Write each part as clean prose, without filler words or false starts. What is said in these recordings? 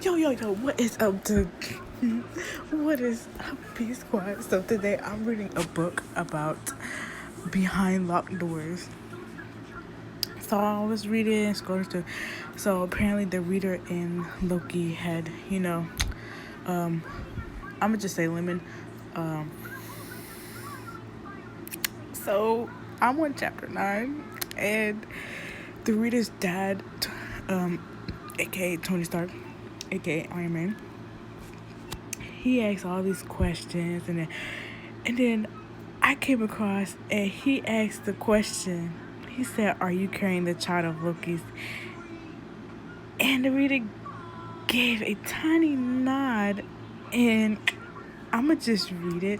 Yo, what is up to what is up, P Squad? So today I'm reading a book about behind locked doors. So I was reading, scrolling through. So apparently the reader in Loki had, I'm gonna just say lemon. Um, so I'm on chapter 9, and the reader's dad, aka Tony Stark, aka Iron Man, he asked all these questions, and then I came across and he asked the question. He said, "Are you carrying the child of Loki's?" And the reader gave a tiny nod, and I'ma just read it.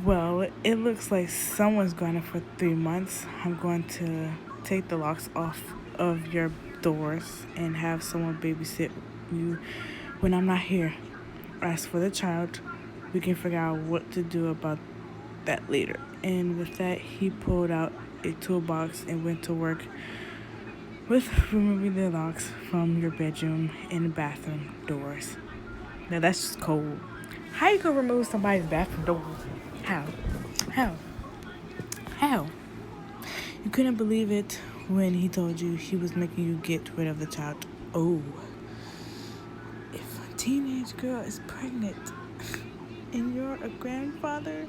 Well, it looks like someone's gone for 3 months. I'm going to take the locks off of your doors and have someone babysit you when I'm not here. As for the child, we can figure out what to do about that later. And with that, he pulled out a toolbox and went to work with removing the locks from your bedroom and bathroom doors. Now that's just cold. How you gonna remove somebody's bathroom door? How? How? How? You couldn't believe it when he told you he was making you get rid of the child. Oh, if a teenage girl is pregnant and you're a grandfather,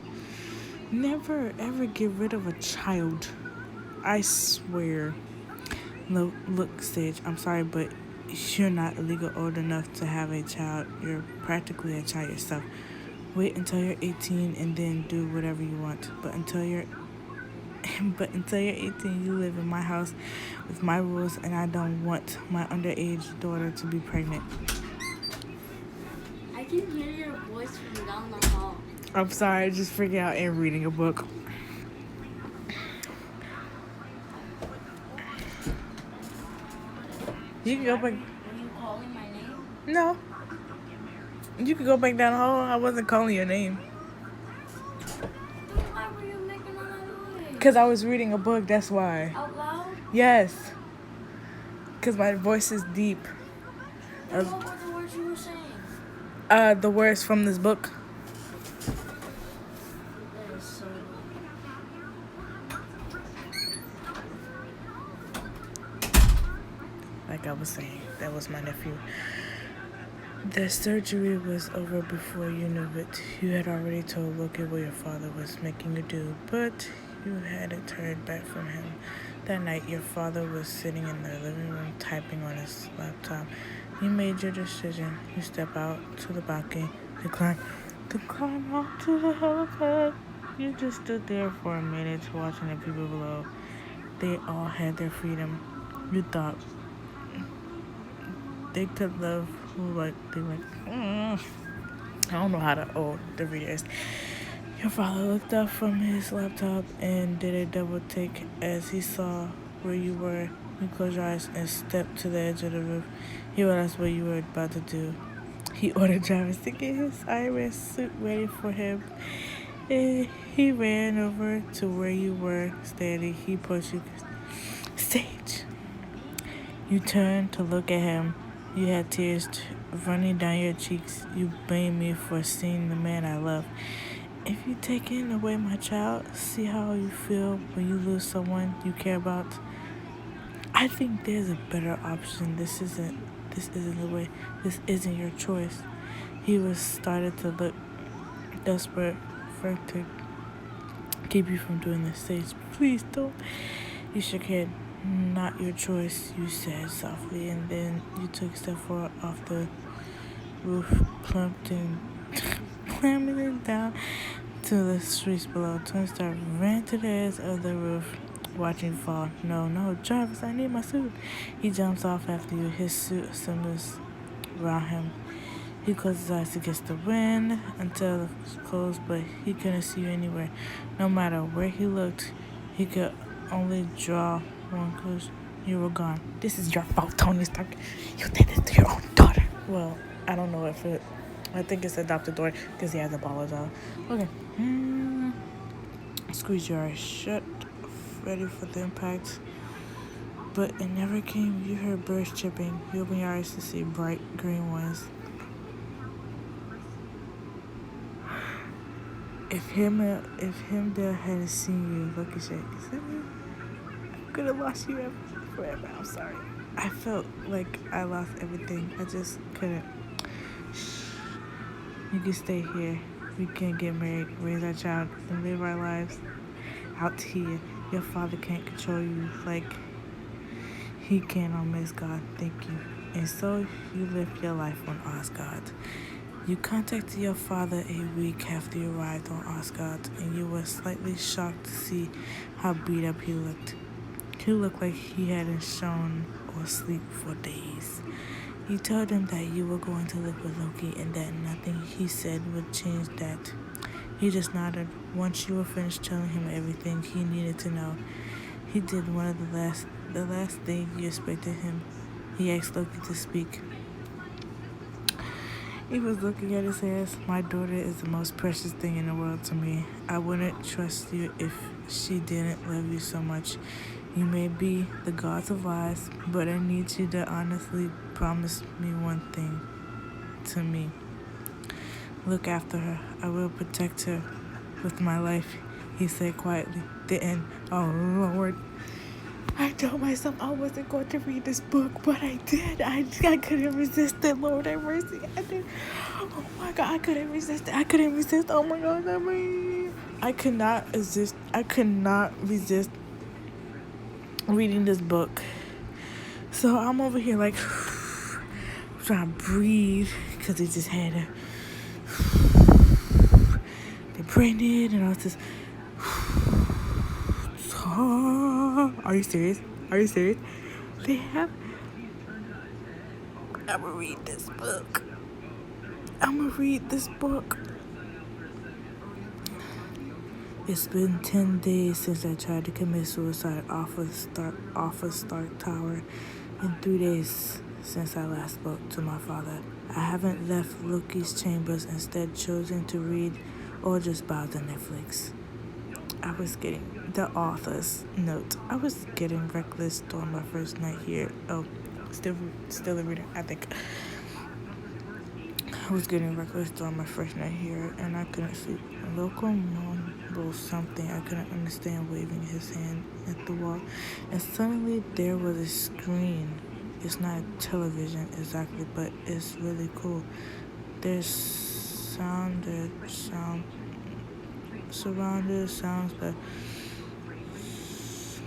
never ever get rid of a child. I swear. Look, Sage, I'm sorry, but you're not legal old enough to have a child. You're practically a child yourself. Wait until you're 18 and then do whatever you want. But until you're 18, you live in my house with my rules, and I don't want my underage daughter to be pregnant. I can hear your voice from down the hall. I'm sorry, I just freaking out and reading a book. You can go back. Were you calling my name? No. You can go back down the hall. I wasn't calling your name. Then why were you making all that noise? Because I was reading a book, that's why. Out loud? Yes. Because my voice is deep. Then what were the words you were saying? The words from this book. That is so Like I was saying, that was my nephew. The surgery was over before you knew it. You had already told Loki what your father was making you do, but you hadn't heard back from him. That night, your father was sitting in the living room typing on his laptop. You made your decision. You step out to the balcony to climb out to the helipad. You just stood there for a minute watching the people below. They all had their freedom. You thought they could love who I don't know how to the reader is. Your father looked up from his laptop and did a double take as he saw where you were. You closed your eyes and stepped to the edge of the roof. He realized what you were about to do. He ordered Jarvis to get his Iron suit ready for him. And he ran over to where you were standing. He pushed you. Sage. You turned to look at him. You had tears running down your cheeks. You blamed me for seeing the man I love. If you taken away my child, see how you feel when you lose someone you care about. I think there's a better option. This isn't the way. This isn't your choice. He was started to look desperate for to keep you from doing this. Sage, please don't. You shook your head. Not your choice, you said softly, and then you took a step forward off the roof, plummeting down to the streets below. Tony Stark ran to the edge of the roof, watching you fall. No, Jarvis, I need my suit. He jumps off after you, his suit assembles around him. He closed his eyes against the wind until it was closed, but he couldn't see you anywhere. No matter where he looked, he could only draw one conclusion. You were gone. This is your fault, Tony Stark. You did this to your own daughter. Well, I don't know if it... I think it's adopted daughter because he has a apologized. Okay. Squeeze your eyes shut. Ready for the impact. but it never came. You heard birds chirping. You opened your eyes to see bright green ones. If Himmdale hadn't seen you, Loki said, I could have lost you forever. I'm sorry. I felt like I lost everything. I just couldn't. You can stay here. We can get married, raise our child, and live our lives out here. Your father can't control you like he can on Asgard. Thank you. And so you lived your life on Asgard. You contacted your father a week after you arrived on Asgard, and you were slightly shocked to see how beat up he looked. He looked like he hadn't shown or slept for days. You told him that you were going to live with Loki and that nothing he said would change that. He just nodded. Once you were finished telling him everything he needed to know, he did one of the last thing you expected him. He asked Loki to speak. He was looking at his hands. My daughter is the most precious thing in the world to me. I wouldn't trust you if she didn't love you so much. You may be the gods of lies, but I need you to honestly promise me one thing to me. Look after her. I will protect her with my life, he said quietly. Then, oh Lord. I told myself I wasn't going to read this book, but I did. I couldn't resist it, Lord have mercy. I did. Oh my God, I couldn't resist it. I couldn't resist. Oh my God, I could not resist. I could not resist reading this book. So I'm over here like trying to breathe because it just had they're pregnant and I was just. Are you serious? Are you serious? They have. I'm gonna read this book. It's been 10 days since I tried to commit suicide off of Stark Tower, and 3 days since I last spoke to my father. I haven't left Loki's chambers, instead chosen to read or just bow to Netflix. I was getting the author's note. I was getting reckless during my first night here. Oh, still a reader, I think. I was getting reckless during my first night here, and I couldn't sleep. A local mumbled something I couldn't understand, waving his hand at the wall, and suddenly there was a screen. It's not a television exactly, but it's really cool. There's surrounded sounds that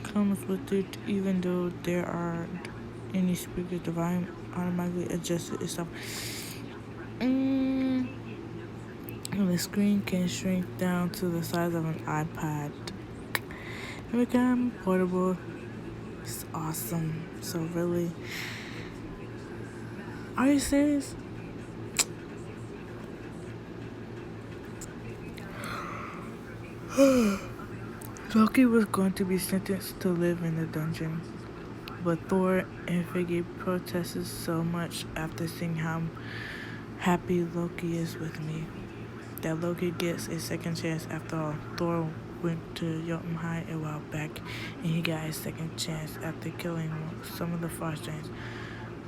comes with it, even though there aren't any speakers. The volume automatically adjusted itself. And the screen can shrink down to the size of an iPad and become portable. It's awesome. So really, are you serious? Loki was going to be sentenced to live in the dungeon, but Thor and Frigga protested so much after seeing how happy Loki is with me that Loki gets a second chance after all. Thor went to Jotunheim a while back, and he got a second chance after killing some of the Frost Giants.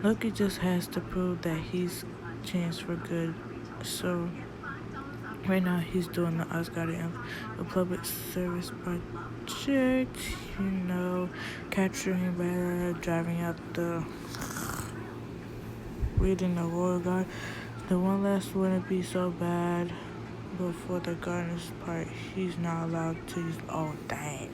Loki just has to prove that he's changed for good. So right now he's doing the Asgardian, a public service project, capturing better, driving out the reading the Royal Guard. The one last wouldn't be so bad, but for the gardeners part, he's not allowed to use. Oh dang!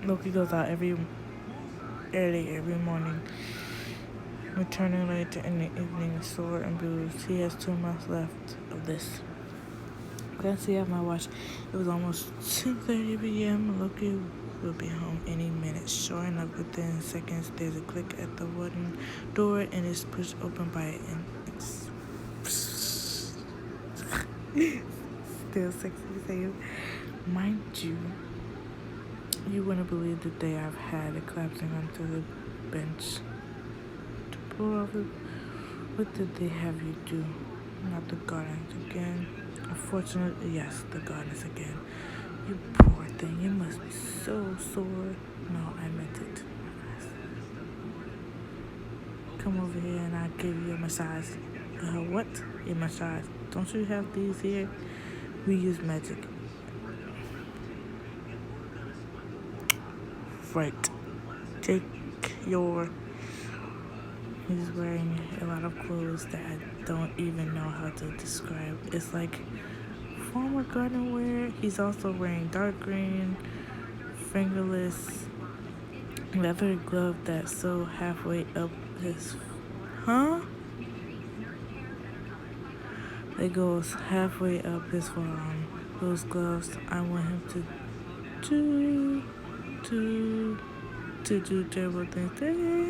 Loki goes out early every morning, returning late in the evening, sore and bruised. He has 2 months left of this. Can't see at my watch. It was almost 10:30 p.m. Loki will be home any minute. Sure enough, within seconds, there's a click at the wooden door and it's pushed open by an still sexy save. Mind you, you wouldn't believe the day I've had it collapsing onto the bench to pull off it. What did they have you do? Not the gardens again. Unfortunately, yes, the goddess again. You poor thing, you must be so sore. No, I meant it. Come over here and I'll give you a massage. What? A massage. Don't you have these here? We use magic. Right. Take your... He's wearing a lot of clothes that I don't even know how to describe. It's like former garden wear. He's also wearing dark green, fingerless, leather glove that's so halfway up his... Huh? It goes halfway up his forearm. Those gloves, I want him to do terrible things.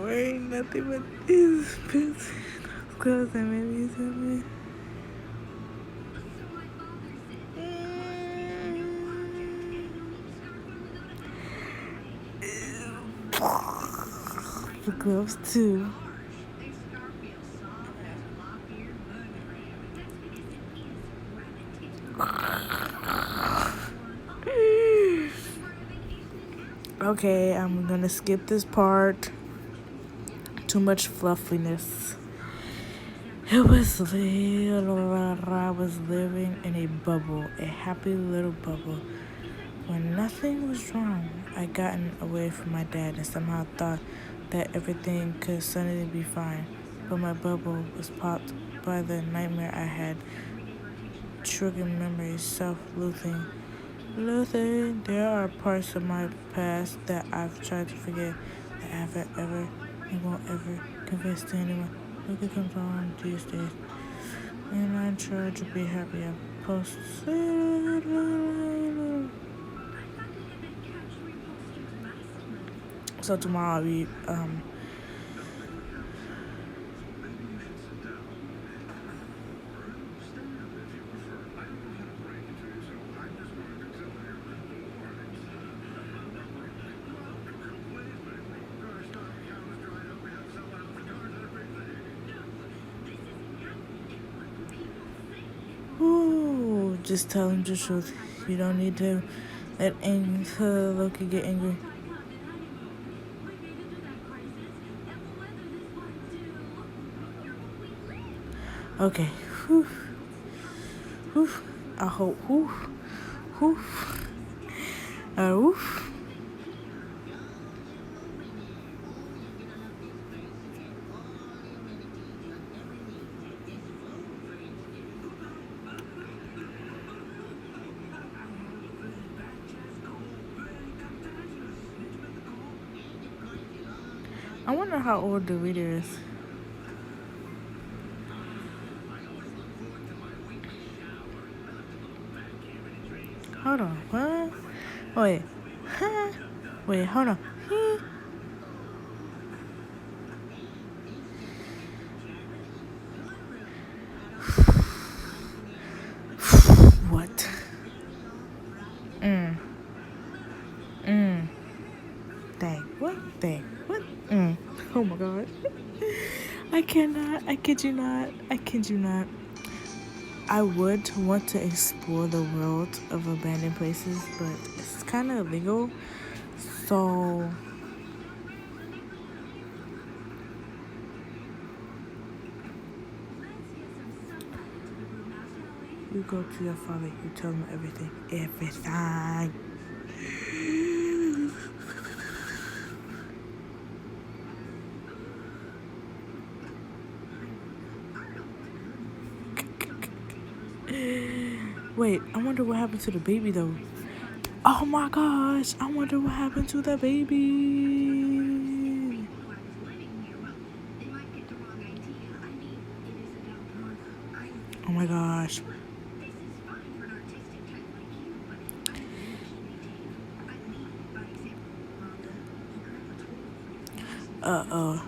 Wearing nothing but these boots, gloves, and maybe something. The gloves too. Okay, I'm gonna skip this part. Too much fluffiness. I was living in a bubble, a happy little bubble. When nothing was wrong, I'd gotten away from my dad and somehow thought that everything could suddenly be fine. But my bubble was popped by the nightmare I had. Triggering memories, self-loathing. There are parts of my past that I've tried to forget, that I haven't ever and won't ever confess to anyone. Look, it comes on these days, and I try to be happy. I post. So tomorrow I'll be just tell him the truth. You don't need to let Loki get angry. Okay. Whew. Whew. I hope. Whew. Whew. Whew. I wonder how old the reader is. Hold on. What? Wait. Huh? Wait, hold on. What? Dang. What? Dang. What? Oh my god. I cannot. I kid you not. I kid you not. I would want to explore the world of abandoned places, but it's kind of illegal. So you go to your father, you tell him everything. Everything. Wait, I wonder what happened to the baby though. Oh my gosh, I wonder what happened to the baby. Oh my gosh. Uh-oh.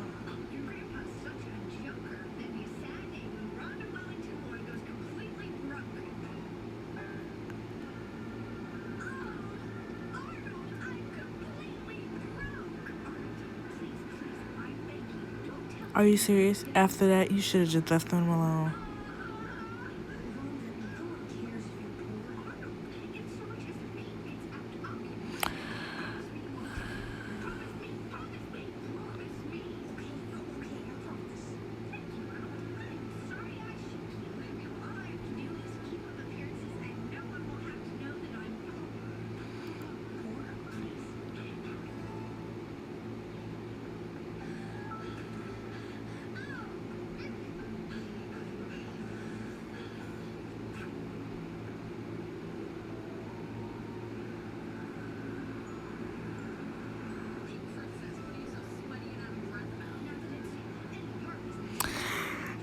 Are you serious? After that, you should have just left them alone.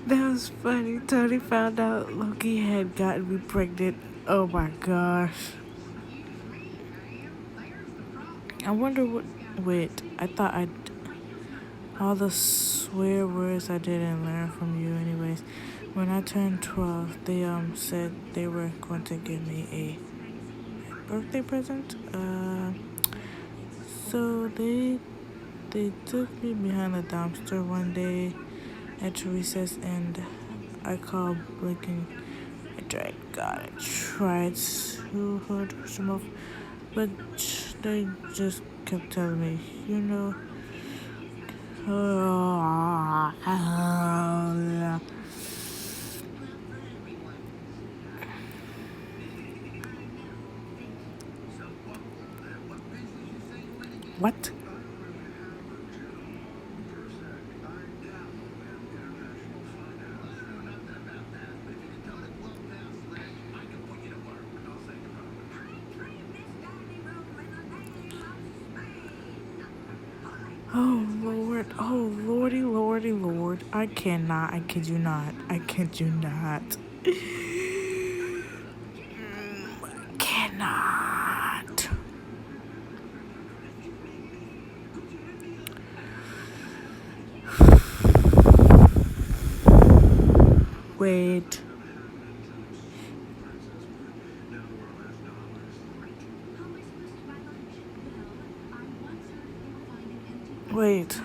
That was funny. Tony found out Loki had gotten me pregnant. Oh my gosh. I wonder what. Wait, I thought I'd. All the swear words I didn't learn from you, anyways. When I turned 12, they said they were going to give me a birthday present. So they took me behind the dumpster one day at recess, and I called blinking. I tried to push them off, but they just kept telling me, you know. What? Oh Lord, oh Lordy, Lordy, Lord. I cannot, I kid you not. I kid you not. Cannot. Wait. Wait.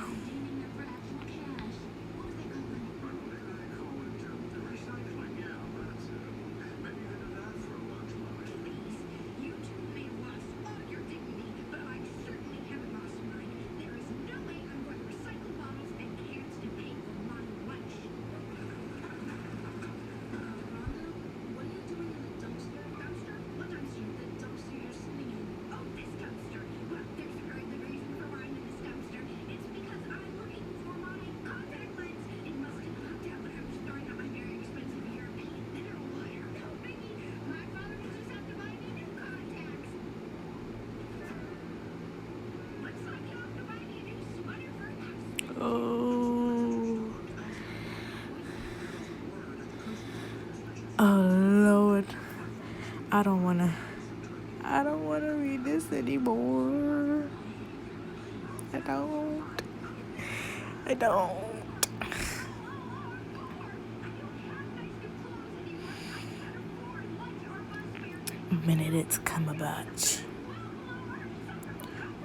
Oh. Oh Lord. I don't wanna read this anymore. I don't. Benedict's Cumberbatch.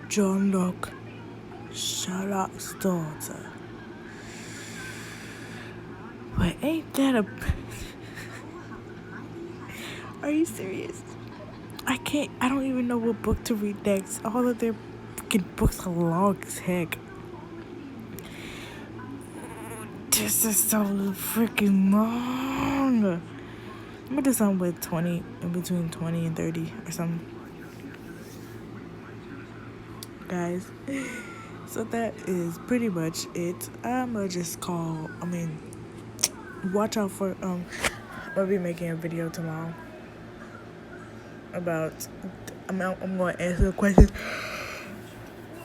John Locke, Sherlock's daughter. But ain't that a... Are you serious? I don't even know what book to read next. All of their freaking books are long as heck. This is so freaking long. I'm gonna do something with 20, in between 20 and 30 or something. Guys, so that is pretty much it. I'm gonna just watch out for, I'll be making a video tomorrow about, I'm going to answer the questions